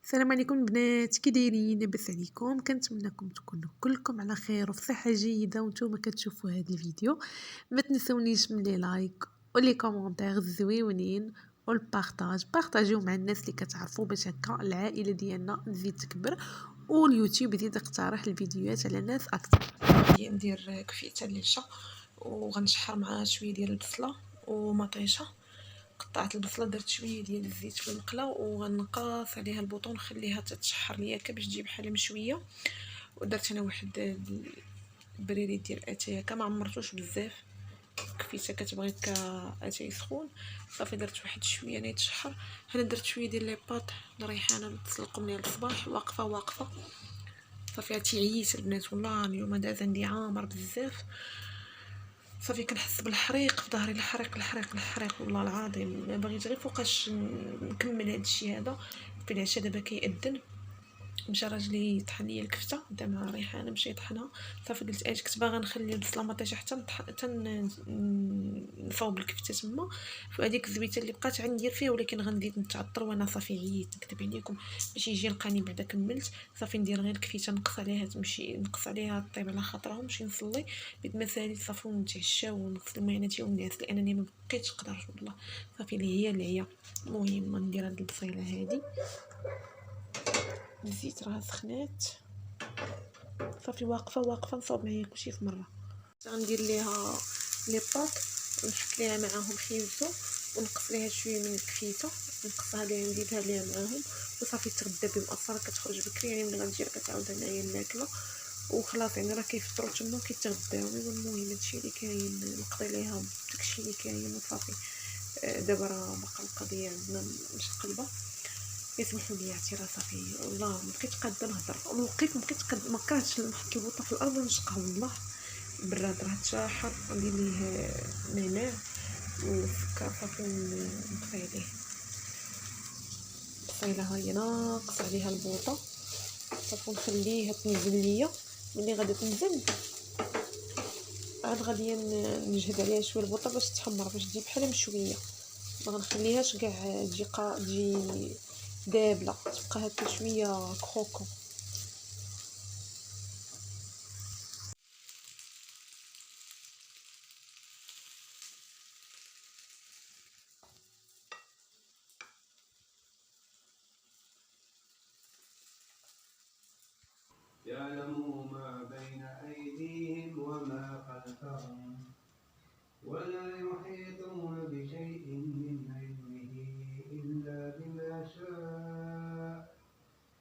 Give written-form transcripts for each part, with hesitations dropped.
السلام عليكم بنات، كي دايرين؟ لاباس عليكم؟ كنتمنىكم تكونوا كلكم على خير وفي صحه جيده وانتم كتشوفوا هذا الفيديو. ما تنسونيش من لي لايك ولي كومونتير زويونين والبارطاج، بارطاجيو مع الناس اللي كتعرفوا باش هكا العائله ديالنا تزيد تكبر واليوتيوب يزيد يقترح الفيديوهات على ناس اكثر. ندير كفيته الليشه وغنشحر معها شويه ديال البصله ومطيشه. قطعت البصله، درت شويه ديال الزيت في المقله وغنقاص عليها البوطون نخليها تتشحر ليا باش تجي بحال مشويه. ودرت انا واحد البريري ديال اتاي هكا ما عمرتوش بزاف، كفيته كتبغي اتاي سخون. صافي درت واحد شويه يتشحر. هنا درت شويه ديال لي باط الريحانه تسلقوا من الصباح واقفه. صافي هادشي عييت البنات والله اليوم داز عندي عامر بزاف. صافي كنحس بالحريق في ظهري، الحريق والله العظيم ما بغيت غير فوقاش نكمل هادشي هذا. في العشاء دابا كيأذن، مشى راجلي طحن لي الكفته انت مع ريحانه مشيت طحنها. صافي قلت اش كنت باغا نخلي البصله مطيشه حتى نصاوب الكفته تما وهذيك الزويته اللي بقات غندير فيه، ولكن غنزيد نتعطر وانا صافي عييت نكذب عليكم باش يجي لقاني بعدا كملت. صافي ندير غير الكفته نقص عليها تمشي، نقص عليها طيب على خاطرها ونمشي نصلي بيد مسالي صافي ونتعشى ونغسل المعاناتي ونعس لانني ما بقيتش قدر والله. صافي اللي هي العيا. المهم ندير هاد البصيله هادي، الزيت راه سخنات. صافي واقفه نصاوب معايا كلشي في مره. غندير ليها لي باط ونحط ليها معاهم خيزو ونقص ليها شويه من الكفيته، نقصها ليها نزيدها ليها معاهم وصافي تغدا بمؤخرا كتخرج بكري يعني ملي غنجي كتعاود انايا الماكله وخلاص يعني راه كيفطروا تما كيتغداو. المهم هادشي اللي كاين نقضي ليها داكشي اللي كاين وصافي. دابا راه باقا القضيه عندنا مش قلبه. يسمحوا لي اعتراف صافي والله ما بقيت قاده نهضر ولقيت ما بقيت قاد ما كرهتش نحط البوطه في الارض ونشقها والله براد راه تشاحر. ندير ليه نعناع والسكر صافي ونطفي عليه. البصيله ها هي ناقص عليها البوطه صافي نخليها تنزل ليا. ملي غادا تنزل عاد غادي نجهد عليها شويه البوطه باش تحمر باش تجي بحال مشويه. ما غنخليهاش كاع تجي دابله، تبقى هكا شويه كروكو. يعلم ما بين أيديهم وما خلفهم ولا يحيطون بشيء من علمه إلا بما شاء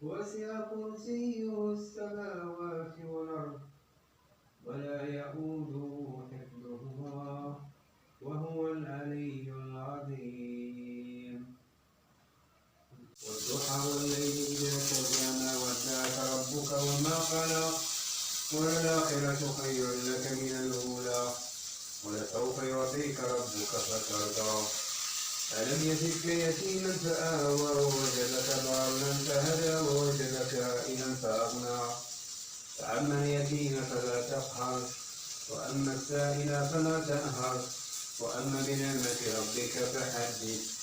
وسع كرسيه السماوات والأرض ولا يئوده حفظهما وهو العلي العظيم. والضحى والليل إذا سجى ما ودعك ربك وما قلق وللآخرة خير لك من الأولى ولسوف يعطيك ربك فترضى. ألم يجدك يتيما فآوى ووجدك ضالا فهدى ووجدك عائلا فأغنى فأما اليتيم فلا تقهر وأما السائل فلا تنهر وأما بنعمة ربك فحدث.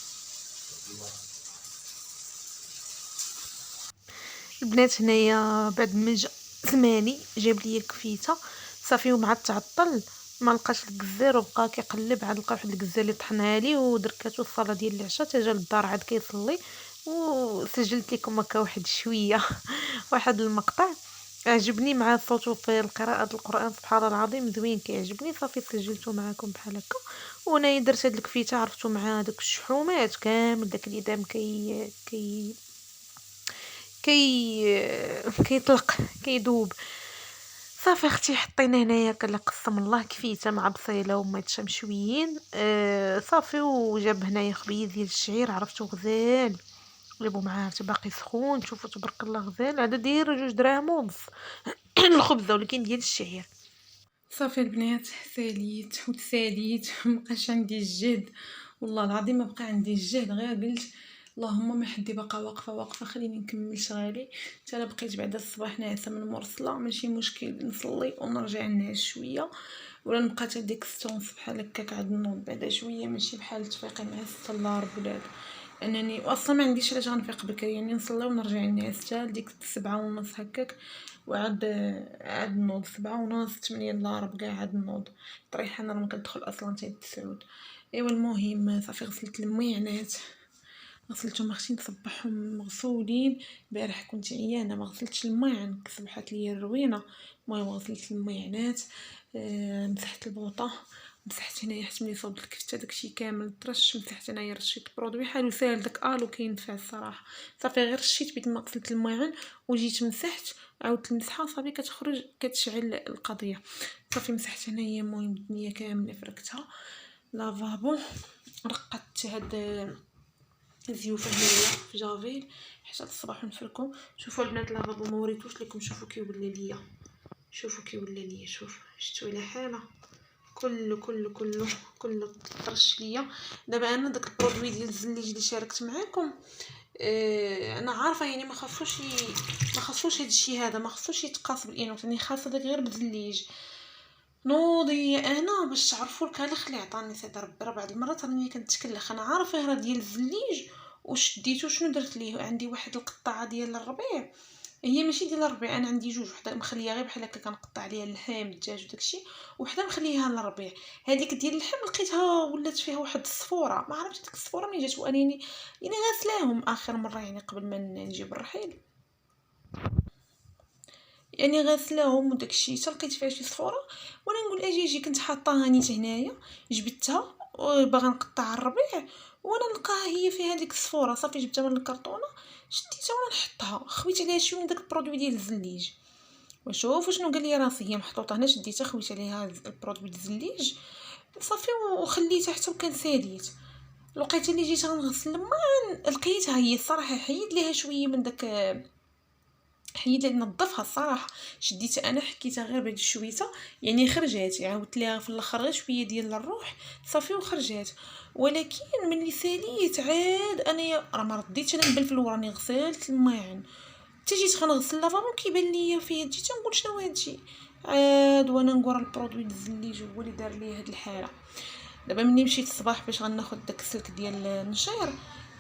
البنات هنايا بعد ما جا زماني جاب لي الكفيته صافي ومع تعطل ما لقاش الكزار وبقى كيقلب عاد لقى واحد الكزار اللي طحنها لي ودركاتو الصلاه ديال العشاء تا جا للدار عاد كيصلي وسجلت لكم هكا واحد شويه واحد المقطع عجبني مع صوته في القراءه القران سبحان الله العظيم زوين كيعجبني. صافي سجلته معكم بحال هكا. وانا درت هاد الكفيته عرفتو مع داك الشحومات كامل داك اليدام كيطلق كيدوب. صافي اختي حطينا هنايا كلا قسم الله كفيته مع بصيله وميتشه مشويين. صافي وجاب هنايا خبيز ديال الشعير عرفتو غزال جابو معاه باقي سخون شوفوا تبارك الله غزال هذا داير 2 دراهم ونص الخبزه ولكن ديال الشعير. صافي البنات ساليت وتساليت مبقاش عندي الجهد والله العظيم ما بقى عندي الجهد غير قلت اللهم ما حدي باقا واقفه خليني نكمل شغالي. حتى انا بقيت بعد الصباح ناعسه من مرسله ماشي مشكل نصلي ونرجع نعس شويه ولا نبقى حتى ديك 6 ونص بحال هكاك عاد نوض بعدا شويه ماشي بحال تفيقي مع 6 الا رب ولاد انني اصلا ما عنديش علاش غنفيق بكري، يعني نصلي ونرجع نعس حتى لديك 7:30 هكاك، عاد نوض 7:30 8 الا ربع كاع عاد نوض. طريحه انا ما كندخل اصلا حتى 9. ايوا المهم صافي غسلت الميعنات، غسلتهم اختي نصبحهم مغسولين. البارح كنت عيانه ما غسلتش الماعن، صبحت ليا الروينه. المهم غسلت الميعنات، مسحت البوطه، مسحت هنايا حيت ملي صوبت الكفته داكشي كامل طرش. مسحت هنايا رشيت برودوي حلو ساهل، داك الو كينفع الصراحه. صافي غير رشيت بيت ما غسلت الماعن وجيت مسحت، عاودت المسحه صافي كتخرج كتشعل القضيه. صافي مسحت هنايا المهم الدنيا كامله فركتها. لافابو رقدت هاد الزيوفه هنايا في جافيل حتى الصباح نفركو. شوفوا البنات لافابو ما وريتوش لكم، شوفوا كي ولا ليا، شوفوا كي ولا ليا، شوف شفتوا على حاله كله طرش ليا. دابا انا داك البرودوي ديال الزليج اللي شاركت معاكم، انا عارفه يعني ما خاصوش هادشي هذا، ما خاصوش يتقاس بالانوث، يعني خاصه داك غير بالزليج. نوضي انا باش تعرفوا الكالخ اللي عطاني سيدي ربي. بعض المرات راني كنتكلخ، انا عارفه راه ديال الزليج وشديتو. شنو درت ليه؟ عندي واحد القطعه ديال الربيع، هي ماشي ديال الربيع، انا عندي جوج، وحده مخليها غير بحال هكا كنقطع عليها اللحم الدجاج وداكشي، وحده مخليها للربيع. هذيك ديال اللحم لقيتها ولات فيها واحد الصفوره، ما عرفتش ديك الصفوره منين جات، وانني يعني غاسلاهم اخر مره يعني قبل ما نجيب الرحيل، يعني غاسلاهم وداكشي حتى لقيت فيها شي صفوره. وانا نقول اجي كنت حاطاها نيت هنايا، جبدتها وباغا نقطع الربيع وانا نلقاها هي فيها ديك الصفوره. صافي جبتها من الكرتونه شديتها وانا نحطها، خويت عليها شويه من داك البرودوي ديال الزليج. وشوفوا شنو قال لي راسي، هي محطوطه هنا شديتها خويت عليها البرودوي ديال الزليج صافي وخليتها حتى وكان ساليت. لقيت اللي جيت غنغسل ما لقيتها هي الصراحه حيد ليها شويه من داك، حيد لي نظفها الصراحه. شديتها انا حكيتها غير بهاد الشويته يعني خرجات، عاودت ليها في الاخر غير شويه ديال الروح صافي وخرجات. ولكن ملي ساليت عاد انايا راه ما رديتش انا نبلفل وراني غسلت الماعن، حتى جيت غنغسل لافابو كيبان ليا فيه هادشي، تنقول شنو هادشي. عاد وانا نقول البرودوي ديال الزليج هو اللي دار ليا هاد الحاله. دابا ملي مشيت الصباح باش غناخد داك السلك ديال النشير،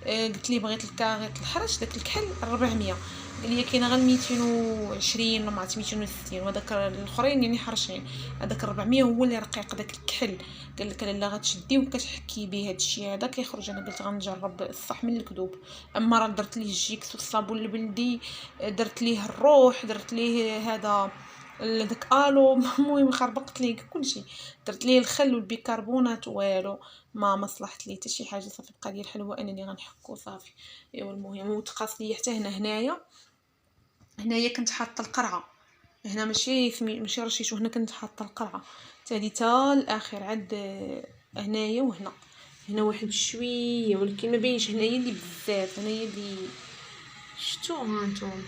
قلت ليه بغيت الكاغيط الحرش داك الكحل 400، قال لي كاينه غير 220 ولا ما عرفت 260، وهذاك الاخرين يعني حرشين. هذاك 400 هو اللي رقيق داك الكحل. قال لك لا غتشديه وكتحكي به هادشي هذا كيخرج. انا قلت غنجرب الصح من الكذوب. اما راه درت ليه الجيكس والصابون البلدي، درت ليه الروح، درت ليه هذا داك الو المهم خربقت ليه كلشي، درت ليه الخل والبيكربونات والو ما مصلحت ليه حتى شي حاجه. صافي بقى ديال الحلوه انني غنحكو صافي. ايوا المهم وتقاس ليا حتى هنايا كنت حاطه القرعه هنا، ماشي رشيتو، هنا كنت حاطه القرعه حتى هادي تا الاخر عاد هنايا وهنا. هنا واحد شويه ولكن ما باينش هنايا اللي بزاف، هنايا اللي شتو هانتوما،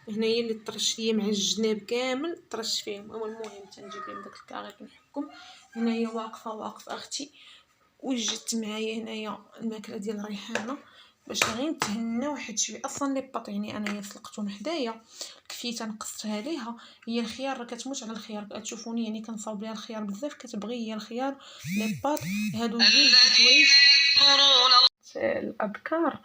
هنايا اللي طرش ليا مع الجناب كامل طرش فيهم. المهم تنجيب لهم داك الكاغيط نحكم. هنايا واقفه اختي وجدت معايا هنايا الماكله ديال الريحانه باش غير نتهنى واحد شويه. اصلا لي باط يعني انايا سلقتهم حدايا، كفيته نقصتها ليها. هي الخيار راه كتموت على الخيار، كتشوفوني يعني كنصاوب ليها الخيار بزاف، كتبغي هي الخيار لي باط هادو جوج الحوايج الابكار.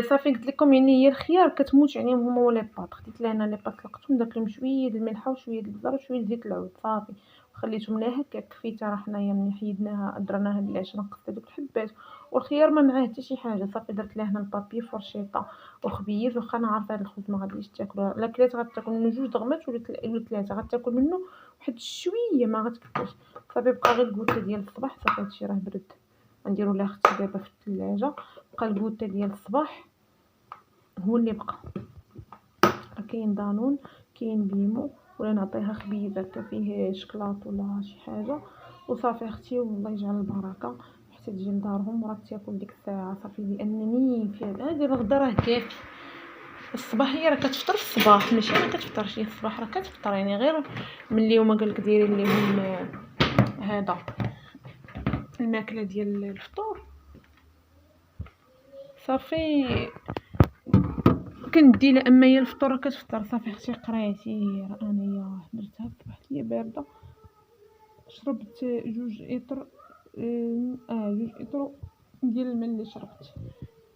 صافي قلت لكم يعني هي الخيار كتموت عليهم هما ولا باط. خديت لها انا لي باط سلقتهم، درت لهم شويه د الملحه وشويه د البزار وشويه د زيت العود صافي وخليتهم لها هكا كفيته. راه حنايا ملي حيدناها درناها هاد العشاء نقصت هذوك الحبات والخيار ما معاه حتى شي حاجه. صافي درت لها هنا البابي فرشيطه وخبيز، واخا انا عارفه هاد الخبز ما غاديش تاكلوها، لا كلات غتاكل منه جوج دغمات ولا ثلاثه، غتاكل منه واحد شويه ما غتكفاش. صافي بقى غير الكوته ديال الصباح. صافي هادشي راه برد غنديرو لها اختي دابا في الثلاجه. بقى الكوته ديال الصباح هو اللي بقى. كاين دانون كاين بيمو، ولا نعطيها خبيز هكا فيه شكلاط ولا شي حاجه وصافي اختي. والله يجعل البركه حتى تجي لدارهم وراه تاكل ديك الساعه صافي. لانني في هذه الغدا راه كافي. الصباح هي راه كتفطر في الصباح، ماشي ما كتفطرش هي الصباح راه كتفطر، يعني غير ملي هما قالك ديري ليهم هذا الماكله ديال الفطور صافي كندي لها. اما هي الفطور كتفطر صافي اختي. قرايتي راه انايا درتها صبحت لي بارده، شربت 2 اطر 2 اطر ديال الماء اللي شربت.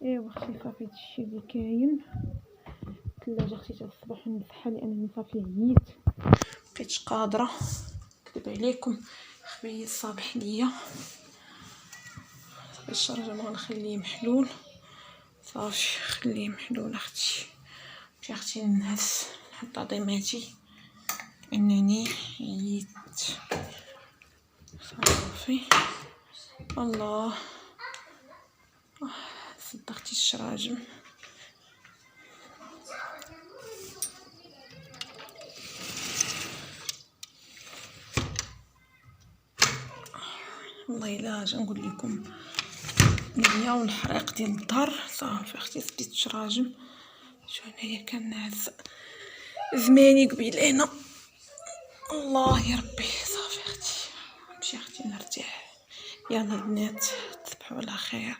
ايوا اختي صافي هادشي اللي كاين. الثلاجه خديتها الصباح نمسحها لانني صافي عييت مبقيتش قادره نكذب عليكم. خويا صابح ليا الشرجم غنخليه محلول صافي خليه محلول اختي. مشي اختي ننعس نحط عظيماتي انني عييت صافي. الله صدقتي الشراجم. والله الا اجي نقول لكم نيا والحريق ديال الدار صافي اختي سديت الشراجم. شو هنايا كنعس زماني قبيل هنا. الله يا ربي صافي اختي نمشي اختي نرتاح. يلا البنات تصبحوا على خير.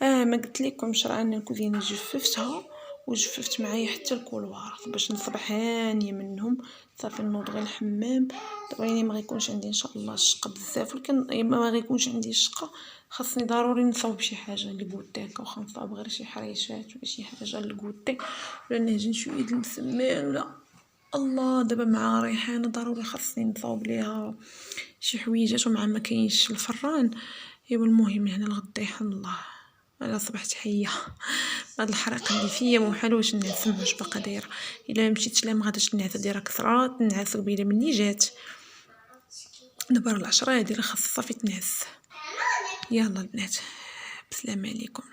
ما قلت لكمش راه انا الكوزينه جففتها وجففت معايا حتى الكولوار باش نصبح هانيه منهم. صافي نوض غير الحمام دابا يعني ما غيكونش عندي ان شاء الله الشقه بزاف ولكن ما غيكونش عندي الشقه خاصني ضروري نصاوب شي حاجه للكوتي هكا واخا نصاوب غير شي حريشات ولا شي حاجه للكوتي ولا نهجن شويه د المسمان ولا الله. دابا مع ريحانه ضروري خاصني نصاوب ليها شي حويجات ومع ما كاينش الفران. ايوا المهم هنا الغدا يحل الله. انا صبحت حيه هاد الحريق اللي فيا محال واش نعس واش باقا دايره. الا مشيت لا ما غاديش نعس دايره كثرات نعس قبيله مني جات دابا 10 هادي راه خاص صافي تنعس. يلا البنات بسلام عليكم.